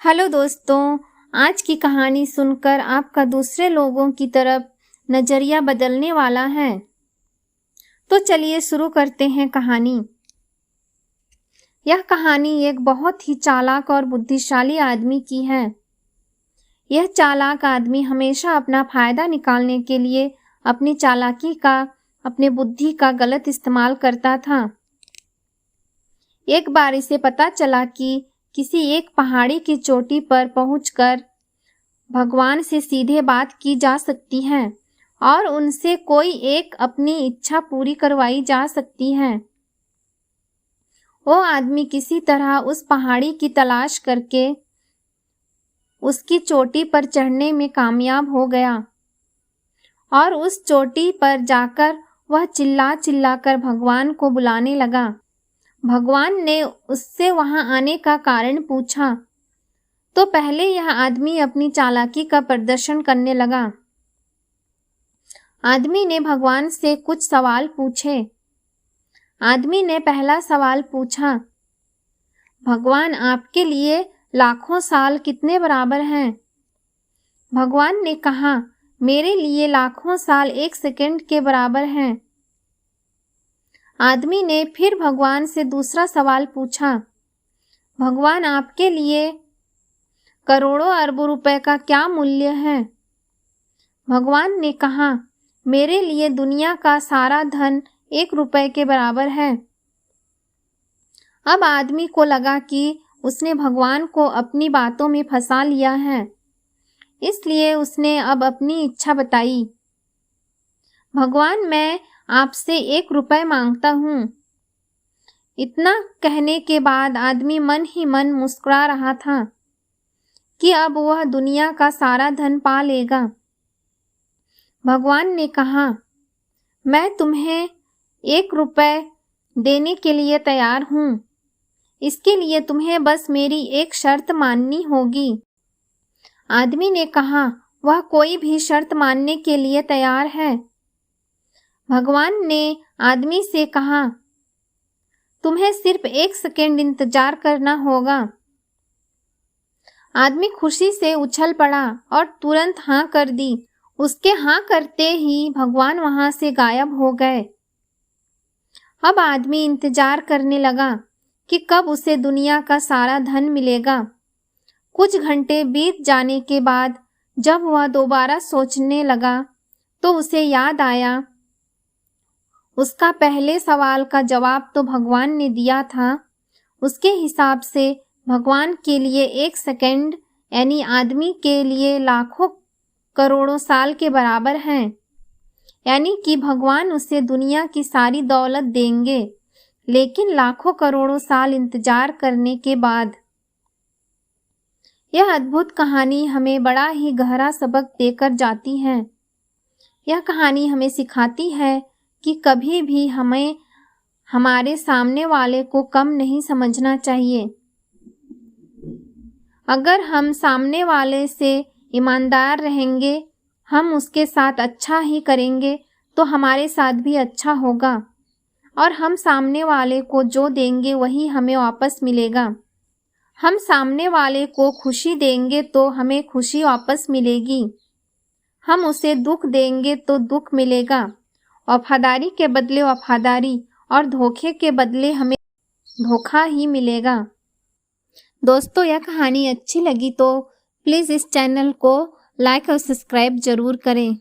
Hello दोस्तों, आज की कहानी सुनकर आपका दूसरे लोगों की तरफ नज़रिया बदलने वाला है। तो चलिए शुरू करते हैं कहानी। यह कहानी एक बहुत ही चालाक और बुद्धिशाली आदमी की है। यह चालाक आदमी हमेशा अपना फायदा निकालने के लिए अपनी चालाकी का, अपने बुद्धि का गलत इस्तेमाल करता था। एक बार इसे पता चला कि किसी एक पहाड़ी की चोटी पर पहुंचकर भगवान से सीधे बात की जा सकती है और उनसे कोई एक अपनी इच्छा पूरी करवाई जा सकती है। वो आदमी किसी तरह उस पहाड़ी की तलाश करके उसकी चोटी पर चढ़ने में कामयाब हो गया और उस चोटी पर जाकर वह चिल्ला चिल्ला कर भगवान को बुलाने लगा। भगवान ने उससे वहां आने का कारण पूछा तो पहले यह आदमी अपनी चालाकी का प्रदर्शन करने लगा। आदमी ने भगवान से कुछ सवाल पूछे। आदमी ने पहला सवाल पूछा, भगवान आपके लिए लाखों साल कितने बराबर हैं? भगवान ने कहा, मेरे लिए लाखों साल 1 सेकंड के बराबर हैं। आदमी ने फिर भगवान से दूसरा सवाल पूछा, भगवान आपके लिए करोड़ों अरबों रुपए का क्या मूल्य है? भगवान ने कहा, मेरे लिए दुनिया का सारा धन 1 रुपए के बराबर है। अब आदमी को लगा कि उसने भगवान को अपनी बातों में फंसा लिया है, इसलिए उसने अब अपनी इच्छा बताई। भगवान, मैं आपसे 1 रुपए मांगता हूँ। इतना कहने के बाद आदमी मन ही मन मुस्कुरा रहा था कि अब वह दुनिया का सारा धन पा लेगा। भगवान ने कहा, मैं तुम्हें 1 रुपए देने के लिए तैयार हूँ। इसके लिए तुम्हें बस मेरी एक शर्त माननी होगी। आदमी ने कहा, वह कोई भी शर्त मानने के लिए तैयार है। भगवान ने आदमी से कहा, तुम्हें सिर्फ 1 सेकंड इंतजार करना होगा। आदमी खुशी से उछल पड़ा और तुरंत हाँ कर दी। उसके हाँ करते ही भगवान वहां से गायब हो गए। अब आदमी इंतजार करने लगा कि कब उसे दुनिया का सारा धन मिलेगा। कुछ घंटे बीत जाने के बाद जब वह दोबारा सोचने लगा तो उसे याद आया, उसका पहले सवाल का जवाब तो भगवान ने दिया था। उसके हिसाब से भगवान के लिए 1 सेकंड यानी आदमी के लिए लाखों करोड़ों साल के बराबर हैं। यानी कि भगवान उसे दुनिया की सारी दौलत देंगे, लेकिन लाखों करोड़ों साल इंतजार करने के बाद। यह अद्भुत कहानी हमें बड़ा ही गहरा सबक देकर जाती है। यह कहानी हमें सिखाती है कि कभी भी हमें हमारे सामने वाले को कम नहीं समझना चाहिए। अगर हम सामने वाले से ईमानदार रहेंगे, हम उसके साथ अच्छा ही करेंगे तो हमारे साथ भी अच्छा होगा और हम सामने वाले को जो देंगे वही हमें वापस मिलेगा। हम सामने वाले को खुशी देंगे तो हमें खुशी वापस मिलेगी। हम उसे दुख देंगे तो दुख मिलेगा। वफादारी के बदले वफादारी और धोखे के बदले हमें धोखा ही मिलेगा। दोस्तों, यह कहानी अच्छी लगी तो प्लीज़ इस चैनल को लाइक और सब्सक्राइब जरूर करें।